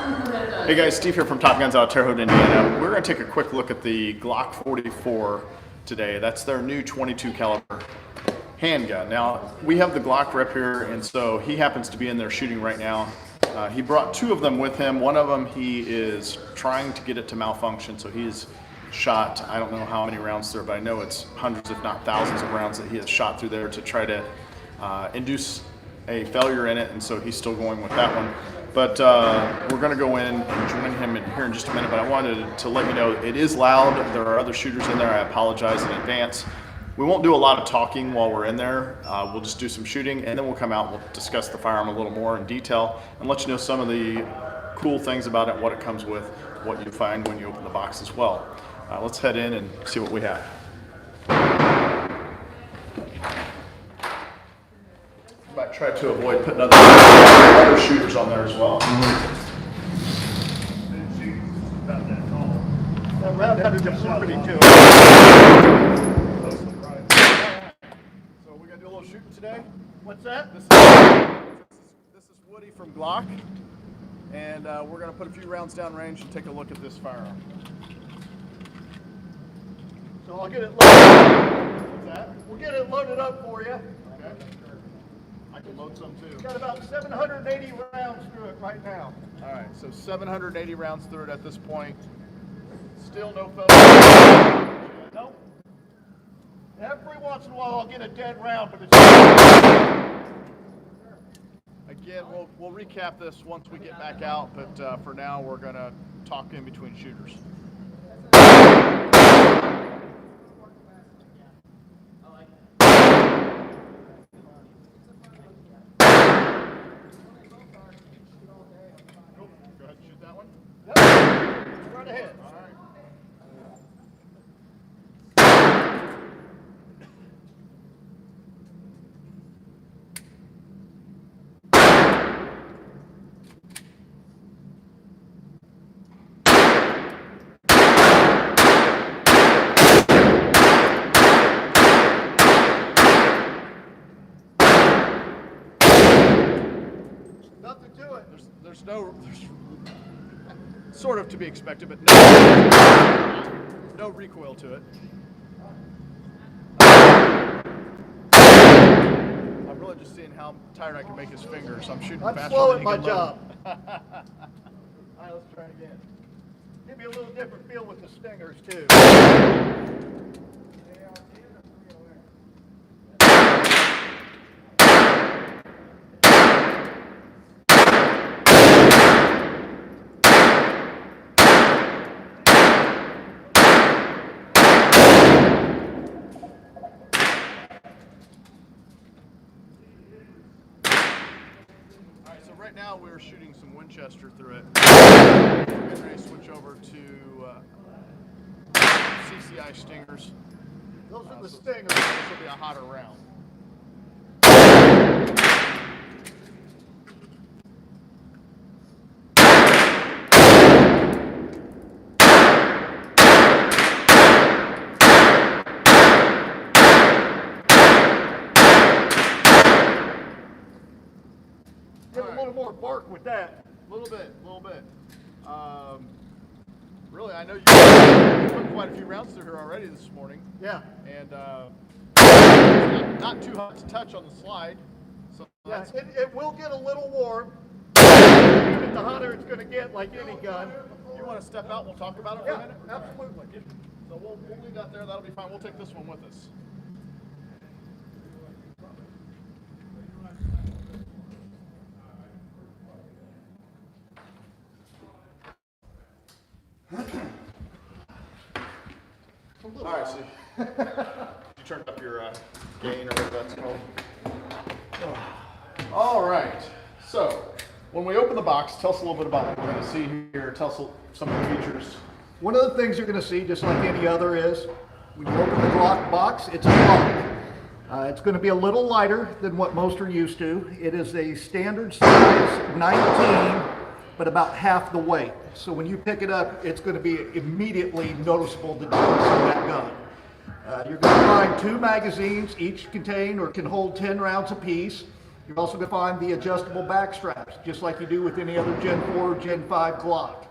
Hey guys, Steve here from Top Guns out of Terre Haute, Indiana. We're going to take a quick look at the Glock 44 today. That's their new 22 caliber handgun. Now, we have the Glock rep here, and so he happens to be in there shooting right now. He brought two of them with him. One of them, he is trying to get it to malfunction, so he's shot, I don't know how many rounds through, but I know it's hundreds if not thousands of rounds that he has shot through there to try to induce a failure in it, and so he's still going with that one. But we're going to go in and join him here in just a minute, but I wanted to let you know it is loud. There are other shooters in there. I apologize in advance. We won't do a lot of talking while we're in there. We'll just do some shooting, and then we'll come out and we'll discuss the firearm a little more in detail and let you know some of the cool things about it, what it comes with, what you find when you open the box as well. Let's head in and see what we have. Might try to avoid putting other shooters on there as well. That round had a deformity to it. So we're gonna do a little shooting today. What's that? This is Woody from Glock, and we're gonna put a few rounds down range and take a look at this firearm. So I'll get it loaded. What's that? We'll get it loaded up for you. Okay. I can load some too. Got about 780 rounds through it right now. All right, so 780 rounds through it at this point. Still no failure. Nope. Every once in a while I'll get a dead round, but it's... Again, we'll recap this once we get back out, but for now we're gonna talk in between shooters. Go ahead and shoot that one. Yep. Right ahead. All right. Nothing to it. There's sort of to be expected, but no recoil to it. I'm really just seeing how tired I can make his fingers. I'm shooting I'm faster slow than at he my can job. load. All right, let's try it again. Give me a little different feel with the stingers too. Right now we're shooting some Winchester through it. We're getting ready to switch over to CCI stingers. Those are the stingers. This will be a hotter round. Get a little more bark with that. A little bit. Really, I know you put quite a few rounds through here already this morning. Yeah. And not too hot to touch on the slide. So Yeah, it will get a little warm. Even the hotter it's going to get, like any gun. you want to step out? We'll talk about it for Yeah, a minute. absolutely. So we'll leave that there. That'll be fine. We'll take this one with us. All right, so you turned up your gain or whatever that's called. All right, so when we open the box, tell us a little bit about what we're going to see here. Tell us some of the features. One of the things you're going to see, just like any other, is when you open the Glock box, it's a Glock. It's going to be a little lighter than what most are used to. It is a standard size 19, but about half the weight. So when you pick it up, it's going to be immediately noticeable the difference in that gun. You're going to find 2 magazines, each contain or can hold 10 rounds apiece. You're also going to find the adjustable back straps, just like you do with any other Gen 4 or Gen 5 Glock.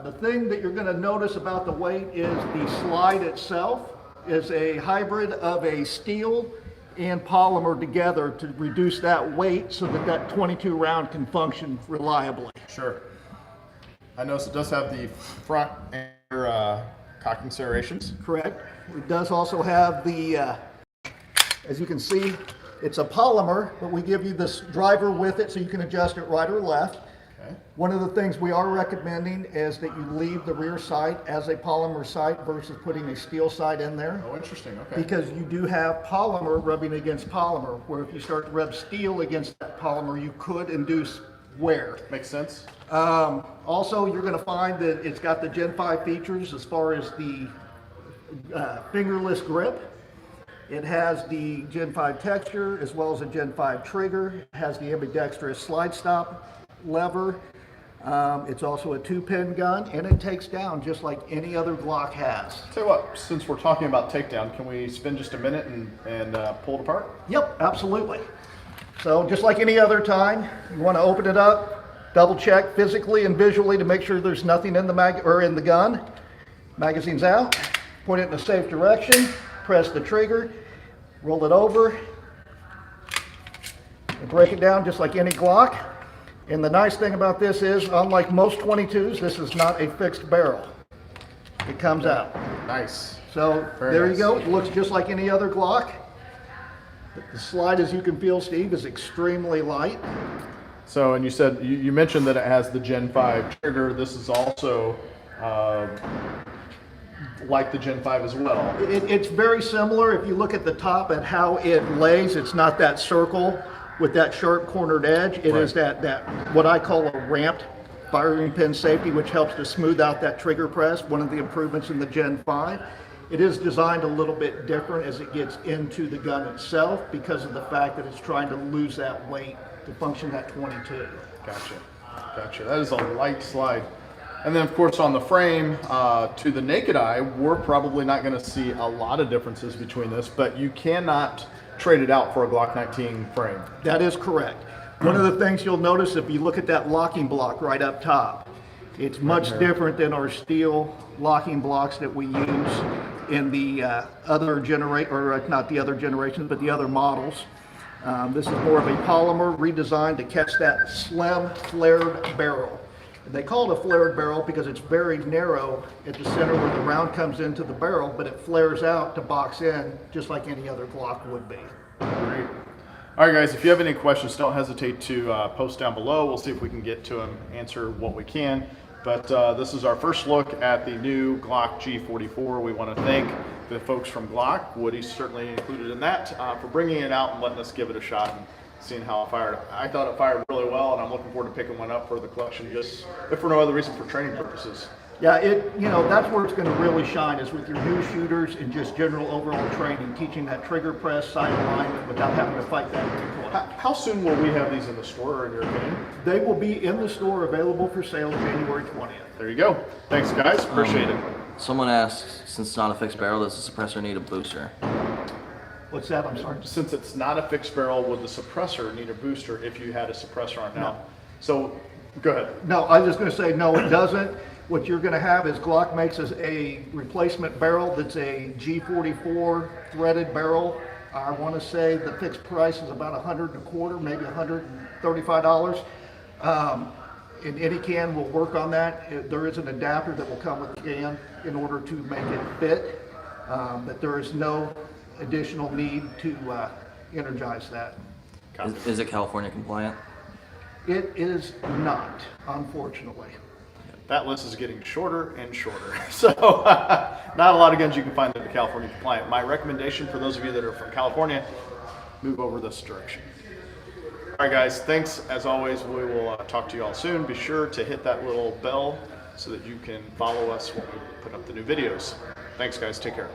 The thing that you're going to notice about the weight is the slide itself is a hybrid of a steel and polymer together to reduce that weight so that that 22 round can function reliably. Sure. I notice it does have the front and rear cocking serrations. Correct. It does also have the, as you can see, it's a polymer, but we give you this driver with it so you can adjust it right or left. Okay. One of the things we are recommending is that you leave the rear sight as a polymer sight versus putting a steel sight in there. Oh, interesting. Okay. Because you do have polymer rubbing against polymer, where if you start to rub steel against that polymer, you could induce wear. Makes sense. Also, you're going to find that it's got the Gen 5 features as far as the fingerless grip. It has the Gen 5 texture as well as a Gen 5 trigger. It has the ambidextrous slide stop lever. It's also a 2-pin gun, and it takes down just like any other Glock has. Tell you what, since we're talking about takedown, can we spend just a minute and pull it apart? Yep, absolutely. So just like any other time, you want to open it up, double check physically and visually to make sure there's nothing in the gun. Magazine's out. Point it in a safe direction. Press the trigger. Roll it over. And break it down just like any Glock. And the nice thing about this is, unlike most 22s, this is not a fixed barrel. It comes out. Nice. So Very there nice. you go. It looks just like any other Glock. The slide, as you can feel, Steve, is extremely light. So, and you said, you mentioned that it has the Gen 5 trigger. This is also like the Gen 5 as well. It's very similar. If you look at the top at how it lays, it's not that circle with that sharp cornered edge. It is that what I call a ramped firing pin safety, which helps to smooth out that trigger press, one of the improvements in the Gen 5. It is designed a little bit different as it gets into the gun itself because of the fact that it's trying to lose that weight to function at 22. Gotcha. Gotcha. That is a light slide. And then, of course, on the frame, to the naked eye, we're probably not going to see a lot of differences between this, but you cannot trade it out for a Glock 19 frame. That is correct. One of the things you'll notice if you look at that locking block right up top, it's much different than our steel locking blocks that we use in the other generation, or not the other generations, but the other models. This is more of a polymer redesigned to catch that slim, flared barrel. They call it a flared barrel because it's very narrow at the center where the round comes into the barrel, but it flares out to box in just like any other Glock would be. Great. All right, guys, if you have any questions, don't hesitate to post down below. We'll see if we can get to them, answer what we can. But this is our first look at the new Glock G44. We want to thank the folks from Glock, Woody's certainly included in that, for bringing it out and letting us give it a shot and seeing how it fired. I thought it fired really well, and I'm looking forward to picking one up for the collection, just if for no other reason, for training purposes. Yeah, that's where it's going to really shine, is with your new shooters and just general overall training, teaching that trigger press, sight alignment without having to fight that recoil. How soon will we have these in the store, in your opinion? They will be in the store available for sale January 20th. There you go. Thanks, guys. Appreciate it. Someone asked, since it's not a fixed barrel, does the suppressor need a booster? What's that? I'm sorry. Since it's not a fixed barrel, would the suppressor need a booster if you had a suppressor on now? So, go ahead. No, I was just going to say, no, it doesn't. What you're going to have is Glock makes us a replacement barrel that's a G44 threaded barrel. I want to say the fixed price is about $100 and a quarter, maybe $135. And any can will work on that. There is an adapter that will come with the can in order to make it fit, but there is no additional need to energize that. Is it California compliant? It is not, unfortunately. That list is getting shorter and shorter. So not a lot of guns you can find that are California compliant. My recommendation for those of you that are from California, move over this direction. All right, guys, thanks. As always, we will talk to you all soon. Be sure to hit that little bell so that you can follow us when we put up the new videos. Thanks, guys. Take care.